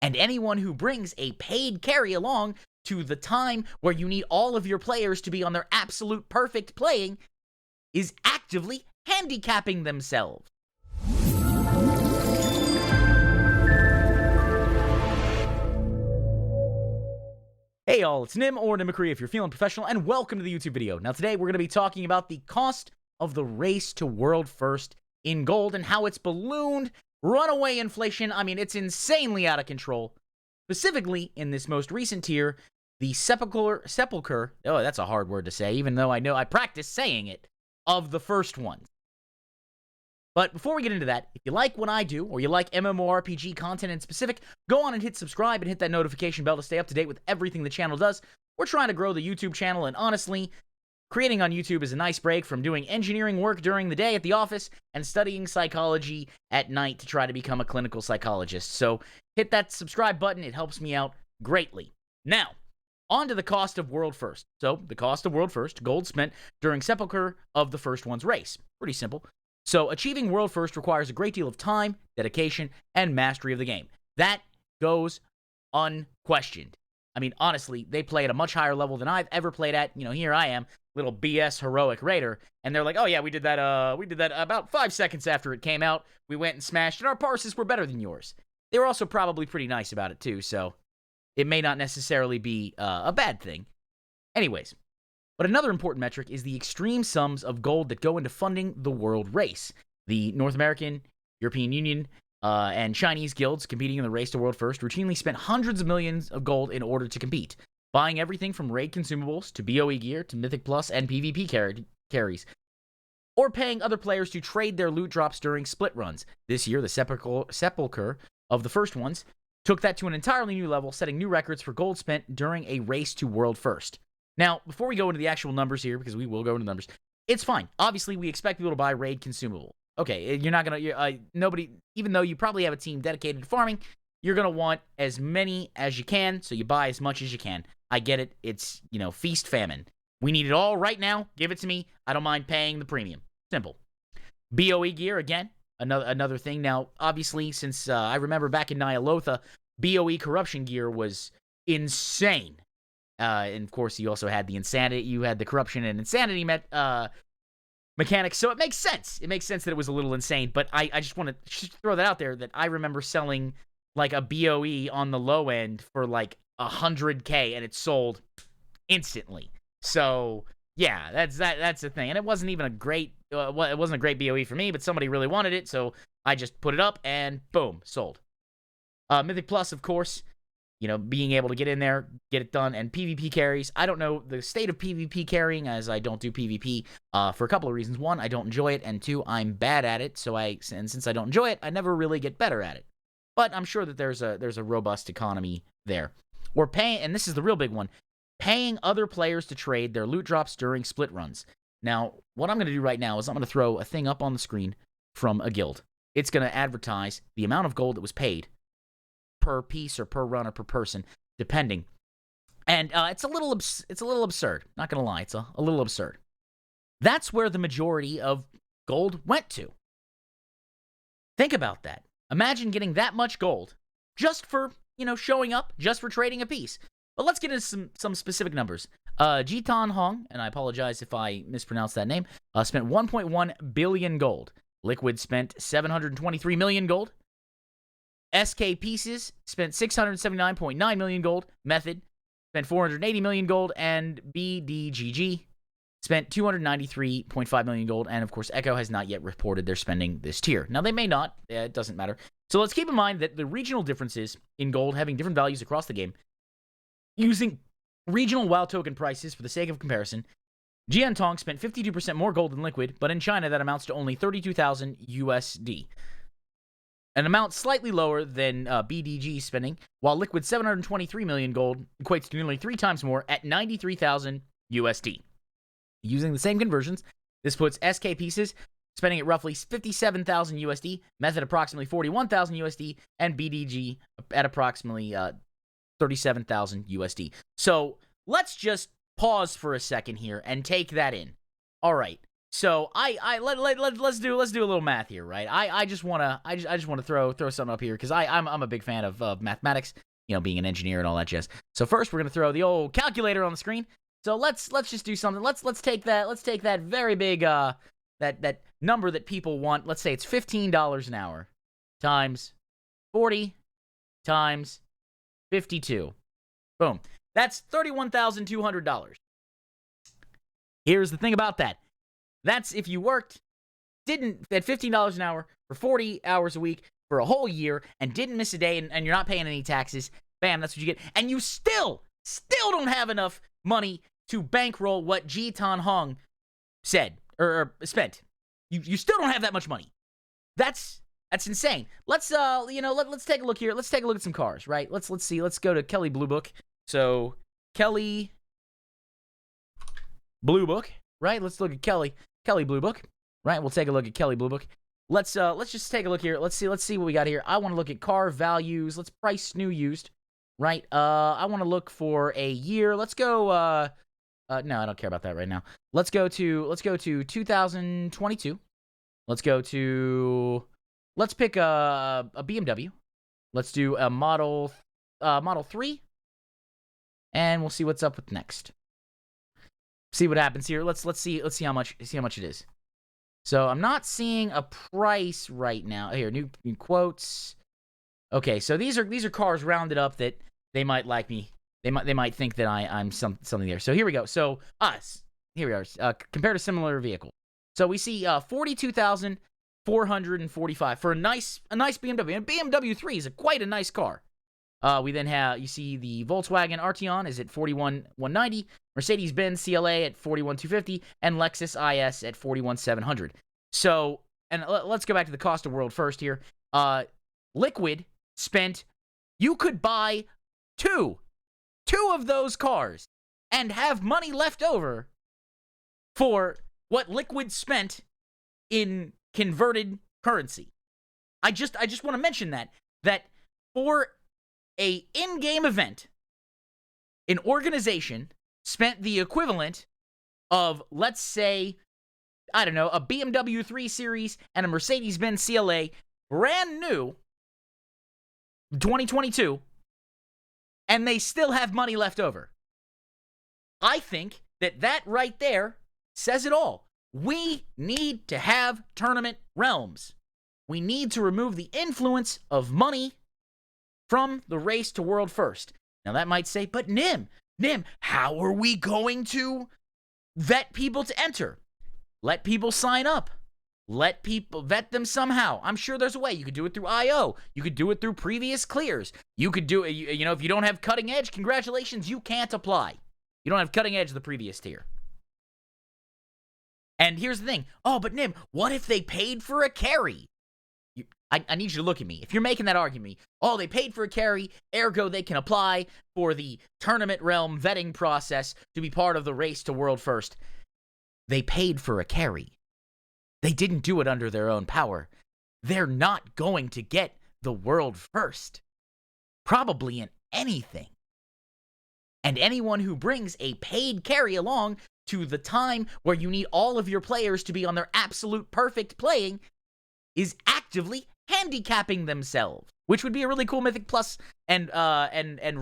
and anyone who brings a paid carry along to the time where you need all of your players to be on their absolute perfect playing is actively handicapping themselves. Hey y'all, it's Nim or Nimacree if you're feeling professional, and welcome to the YouTube video. Now today we're going to be talking about the cost of the race to world first in gold and how it's ballooned, runaway inflation. I mean, it's insanely out of control. Specifically in this most recent tier, the sepulcher, oh, that's a hard word to say, even though I know I practice saying it, of the first ones. But before we get into that, if you like what I do, or you like MMORPG content in specific, go on and hit subscribe and hit that notification bell to stay up to date with everything the channel does. We're trying to grow the YouTube channel, and honestly, creating on YouTube is a nice break from doing engineering work during the day at the office and studying psychology at night to try to become a clinical psychologist. So hit that subscribe button, it helps me out greatly. Now, on to the cost of World First. So, the cost of World First, gold spent during Sepulcher of the First One's race. Pretty simple. So, achieving World First requires a great deal of time, dedication, and mastery of the game. That goes unquestioned. I mean, honestly, they play at a much higher level than I've ever played at. You know, here I am, little BS heroic raider, and they're like, oh yeah, we did that about 5 seconds after it came out. We went and smashed, and our parses were better than yours. They were also probably pretty nice about it too, so it may not necessarily be a bad thing. Anyways. But another important metric is the extreme sums of gold that go into funding the world race. The North American, European Union, and Chinese guilds competing in the race to world first routinely spent hundreds of millions of gold in order to compete, buying everything from raid consumables to BOE gear to Mythic Plus and PvP carries, or paying other players to trade their loot drops during split runs. This year, the sepulcher of the first ones took that to an entirely new level, setting new records for gold spent during a race to world first. Now, before we go into the actual numbers here, because we will go into numbers, it's fine. Obviously, we expect people to buy raid consumable. Okay, you're not going to, nobody, even though you probably have a team dedicated to farming, you're going to want as many as you can, so you buy as much as you can. I get it. It's, you know, feast famine. We need it all right now. Give it to me. I don't mind paying the premium. Simple. BOE gear, again, another thing. Now, obviously, since I remember back in Nyalotha, BOE corruption gear was insane. And of course, you also had the insanity. You had the corruption and insanity mechanics. So it makes sense. It makes sense that it was a little insane. But I just want to throw that out there that I remember selling like a BOE on the low end for like 100K, and it sold instantly. So yeah, that's the thing. And it wasn't even a great. It wasn't a great BOE for me, but somebody really wanted it, so I just put it up and boom, sold. Mythic Plus, of course. You know, being able to get in there, get it done, and PvP carries. I don't know the state of PvP carrying, as I don't do PvP for a couple of reasons. One, I don't enjoy it, and two, I'm bad at it. And since I don't enjoy it, I never really get better at it. But I'm sure that there's a robust economy there. Or paying, and this is the real big one, paying other players to trade their loot drops during split runs. Now, what I'm going to do right now is I'm going to throw a thing up on the screen from a guild. It's going to advertise the amount of gold that was paid per piece or per run or per person, depending. And it's a little absurd. Not gonna lie, it's a little absurd. That's where the majority of gold went to. Think about that. Imagine getting that much gold just for, you know, showing up, just for trading a piece. But let's get into some specific numbers. Jitan Hong, and I apologize if I mispronounced that name, spent 1.1 billion gold. Liquid spent 723 million gold. SK Pieces spent 679.9 million gold. Method spent 480 million gold. And BDGG spent 293.5 million gold. And of course, Echo has not yet reported their spending this tier. Now, they may not. It doesn't matter. So let's keep in mind that the regional differences in gold having different values across the game. Using regional WoW token prices for the sake of comparison, Jiantong spent 52% more gold than Liquid, but in China that amounts to only 32,000 USD. An amount slightly lower than BDG spending, while Liquid's 723 million gold equates to nearly 3 times more at 93,000 USD. Using the same conversions, this puts SK Pieces spending at roughly 57,000 USD, Method approximately 41,000 USD, and BDG at approximately 37,000 USD. So let's just pause for a second here and take that in. All right, So let's do a little math here, right? I just wanna throw something up here because I'm a big fan of mathematics, you know, being an engineer and all that jazz. So first we're gonna throw the old calculator on the screen. So let's just do something. Let's take that very big that number that people want. Let's say it's $15 an hour times 40 times 52. Boom. That's $31,200. Here's the thing about that. That's if you worked, didn't, at $15 an hour for 40 hours a week for a whole year and didn't miss a day and you're not paying any taxes. Bam, that's what you get. And you still don't have enough money to bankroll what Jitan Hong said or spent. You still don't have that much money. That's insane. Let's let's take a look here. Let's take a look at some cars, right? Let's see. Let's go to Kelly Blue Book. So Kelly Blue Book, right? Let's look at Kelly Blue Book, right? We'll take a look at Kelly Blue Book. Let's just take a look here. Let's see what we got here. I want to look at car values. Let's price new used, right? I want to look for a year. Let's go. No, I don't care about that right now. Let's go to 2022. Let's pick a BMW. Let's do a Model 3, and we'll see what's up with next. See what happens here. Let's see how much it is. So I'm not seeing a price right now. Here, new quotes. Okay, so these are cars rounded up that they might like me. They might think that I'm something there. So here we go. So here we are. Compared to similar vehicle. So we see 42,445 for a nice BMW. And BMW 3 is quite a nice car. We then have, you see the Volkswagen Arteon is at 41,190, Mercedes-Benz CLA at 41,250, and Lexus IS at 41,700. So, and let's go back to the cost of world first here. Liquid spent, you could buy two of those cars and have money left over for what Liquid spent in converted currency. I just want to mention that for a in-game event, an organization spent the equivalent of, let's say, I don't know, a BMW 3 Series and a Mercedes-Benz CLA, brand new, 2022, and they still have money left over. I think that right there says it all. We need to have tournament realms. We need to remove the influence of money from the race to world first. Now that might say, but Nim, how are we going to vet people to enter? Let people sign up. Let people vet them somehow. I'm sure there's a way. You could do it through IO. You could do it through previous clears. You could do it, you know, if you don't have cutting edge, congratulations, you can't apply. You don't have cutting edge of the previous tier. And here's the thing. Oh, but Nim, what if they paid for a carry? I need you to look at me. If you're making that argument, oh, they paid for a carry, ergo they can apply for the tournament realm vetting process to be part of the race to world first. They paid for a carry. They didn't do it under their own power. They're not going to get the world first. Probably in anything. And anyone who brings a paid carry along to the time where you need all of your players to be on their absolute perfect playing is actively handicapping themselves, which would be a really cool Mythic Plus and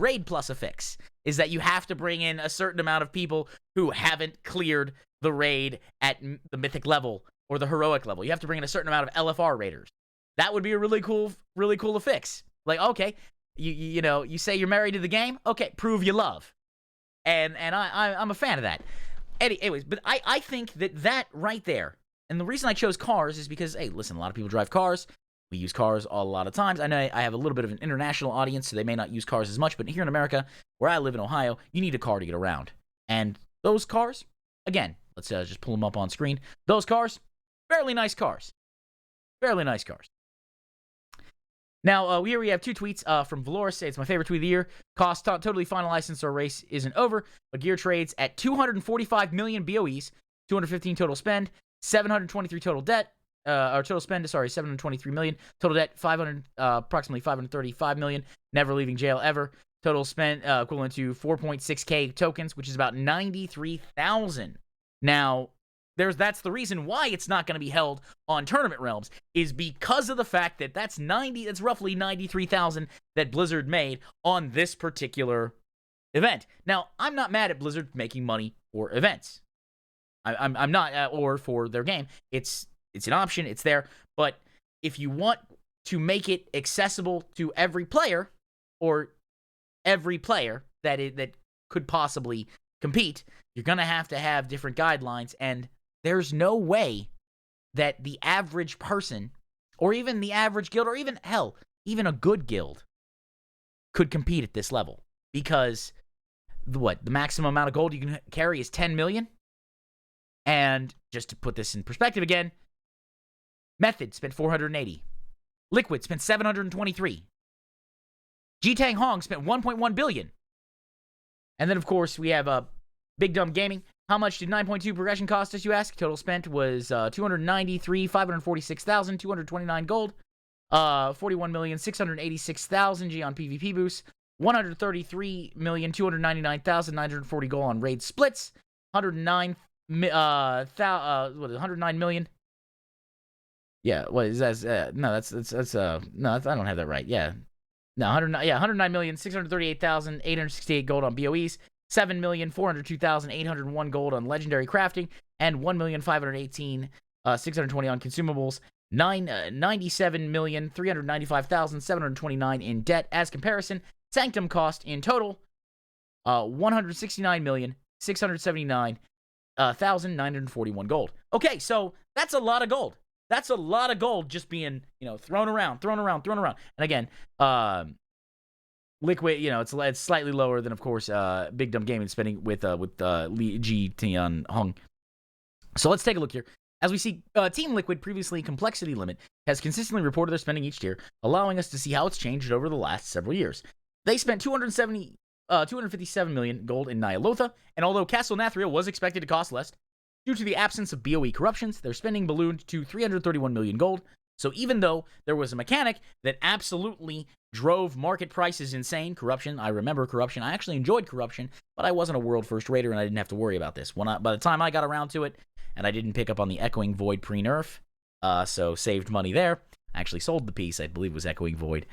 Raid Plus affix, is that you have to bring in a certain amount of people who haven't cleared the raid at the Mythic level or the Heroic level. You have to bring in a certain amount of LFR raiders. That would be a really cool affix. Like, okay, you know, you say you're married to the game? Okay, prove you love. And I'm a fan of that. Anyways, but I think that right there, and the reason I chose cars is because, hey, listen, a lot of people drive cars. We use cars a lot of times. I know I have a little bit of an international audience, so they may not use cars as much, but here in America, where I live in Ohio, you need a car to get around. And those cars, again, let's just pull them up on screen. Those cars, fairly nice cars. Fairly nice cars. Now, here we have two tweets from Valoris. It's my favorite tweet of the year. Cost totally finalized since our race isn't over, but gear trades at 245 million BOEs, 215 total spend, 723 total debt, or total spend, sorry, 723 million, total debt, approximately 535 million, never leaving jail ever, total spend equivalent to 4.6k tokens, which is about 93,000. Now, that's the reason why it's not going to be held on Tournament Realms, is because of the fact that that's roughly 93,000 that Blizzard made on this particular event. Now, I'm not mad at Blizzard making money for events. I'm not, or for their game. It's an option. It's there. But if you want to make it accessible to every player, or every player that could possibly compete, you're going to have different guidelines. And there's no way that the average person, or even the average guild, or even, hell, even a good guild could compete at this level. Because, the maximum amount of gold you can carry is 10 million? And just to put this in perspective again, Method spent 480. Liquid spent 723. Jitang Hong spent 1.1 billion. And then, of course, we have Big Dumb Gaming. How much did 9.2 progression cost us, you ask? Total spent was 293, 546,000, 229 gold, 41,686,000 G on PvP boosts, 133,299,940 gold on raid splits, 109 million. Yeah, what is that? No, that's no, I don't have that right. Yeah. No, 109,638,868 gold on BOEs, 7,402,801 gold on legendary crafting, and 1,518,620 on consumables. 97,395,729 in debt. As comparison, Sanctum cost in total 169,679,941 gold. Okay, so that's a lot of gold. That's a lot of gold just being, thrown around. And again, Liquid, it's slightly lower than, of course, Big Dumb Gaming spending with Li Ji Tian Hong. So let's take a look here. As we see, Team Liquid, previously Complexity Limit, has consistently reported their spending each tier, allowing us to see how it's changed over the last several years. They spent 257 million gold in Nyalotha, and although Castle Nathria was expected to cost less, due to the absence of BOE corruptions, their spending ballooned to 331 million gold. So even though there was a mechanic that absolutely drove market prices insane, corruption, I remember corruption, I actually enjoyed corruption, but I wasn't a world first raider and I didn't have to worry about this. By the time I got around to it, and I didn't pick up on the Echoing Void pre-nerf, so saved money there. I actually sold the piece, I believe it was Echoing Void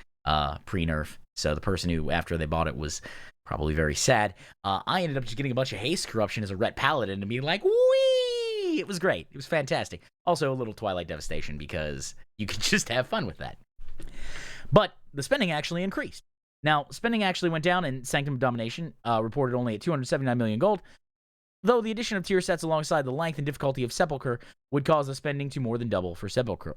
pre-nerf. So the person who, after they bought it, was probably very sad. I ended up just getting a bunch of haste corruption as a Ret Paladin and being like, whee! It was great. It was fantastic. Also a little Twilight Devastation because you could just have fun with that. But the spending actually increased. Now, spending actually went down in Sanctum of Domination, reported only at 279 million gold, though the addition of tier sets alongside the length and difficulty of Sepulchre would cause the spending to more than double for Sepulchre.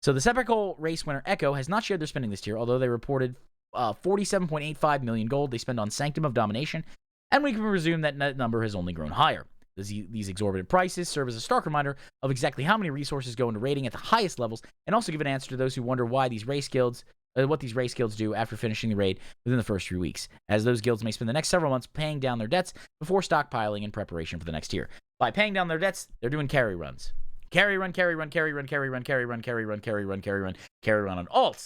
So the Sepulchre race winner Echo has not shared their spending this tier, although they reported 47.85 million gold they spend on Sanctum of Domination, and we can presume that number has only grown higher. These exorbitant prices serve as a stark reminder of exactly how many resources go into raiding at the highest levels, and also give an answer to those who wonder why these race guilds, what these race guilds do after finishing the raid within the first 3 weeks, as those guilds may spend the next several months paying down their debts before stockpiling in preparation for the next tier. By paying down their debts, they're doing carry runs. Carry run on alts,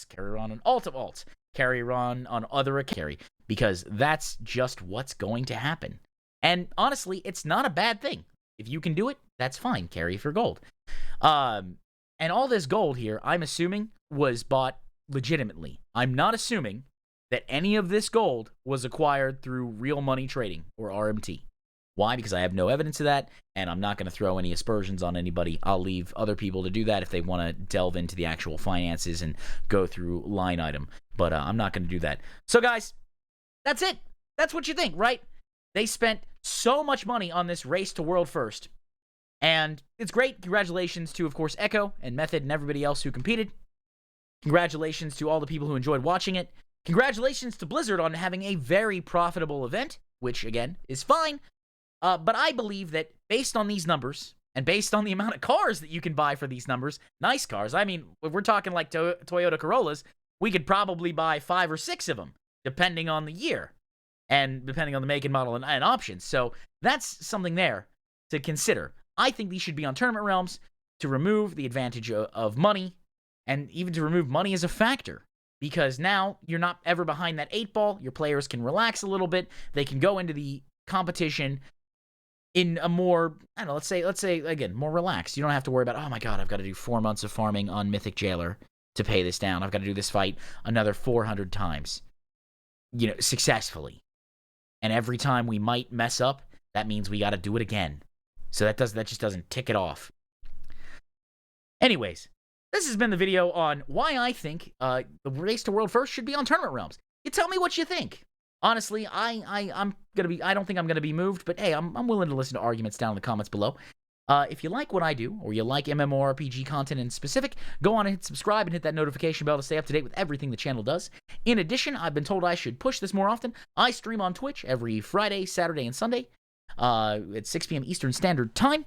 carry run on alt of alts, carry run on other carry, because that's just what's going to happen. And honestly, it's not a bad thing. If you can do it, that's fine. Carry for gold. And all this gold here, I'm assuming, was bought legitimately. I'm not assuming that any of this gold was acquired through real money trading or RMT. Why? Because I have no evidence of that, and I'm not going to throw any aspersions on anybody. I'll leave other people to do that if they want to delve into the actual finances and go through line item. But I'm not going to do that. So, guys, that's it. That's what you think, right? They spent so much money on this race to world first. And it's great. Congratulations to, of course, Echo and Method and everybody else who competed. Congratulations to all the people who enjoyed watching it. Congratulations to Blizzard on having a very profitable event, which, again, is fine. But I believe that based on these numbers, and based on the amount of cars that you can buy for these numbers, nice cars, I mean, if we're talking like Toyota Corollas, we could probably buy 5 or 6 of them, depending on the year, and depending on the make and model and options. So that's something there to consider. I think these should be on Tournament Realms to remove the advantage of money, and even to remove money as a factor. Because now you're not ever behind that 8 ball. Your players can relax a little bit. They can go into the competition in a more, I don't know, let's say again, more relaxed. You don't have to worry about, oh my god, I've got to do 4 months of farming on Mythic Jailer to pay this down. I've got to do this fight another 400 times, successfully. And every time we might mess up, that means we got to do it again. So that just doesn't tick it off. Anyways, this has been the video on why I think the Race to World First should be on Tournament Realms. You tell me what you think. Honestly, I'm gonna be. I don't think I'm gonna be moved, but hey, I'm willing to listen to arguments down in the comments below. If you like what I do, or you like MMORPG content in specific, go on and hit subscribe and hit that notification bell to stay up to date with everything the channel does. In addition, I've been told I should push this more often. I stream on Twitch every Friday, Saturday, and Sunday at 6 p.m. Eastern Standard Time.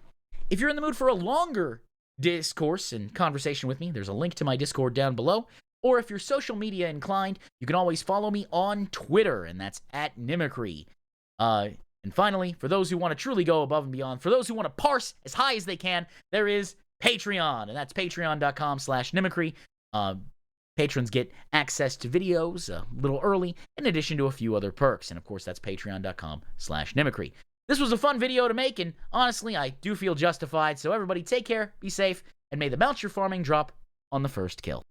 If you're in the mood for a longer discourse and conversation with me, there's a link to my Discord down below. Or if you're social media inclined, you can always follow me on Twitter, and that's at Mimicry. And finally, for those who want to truly go above and beyond, for those who want to parse as high as they can, there is Patreon, and that's patreon.com/Mimicry. Patrons get access to videos a little early, in addition to a few other perks, and of course, that's patreon.com/Mimicry. This was a fun video to make, and honestly, I do feel justified, so everybody take care, be safe, and may the bounce you're farming drop on the first kill.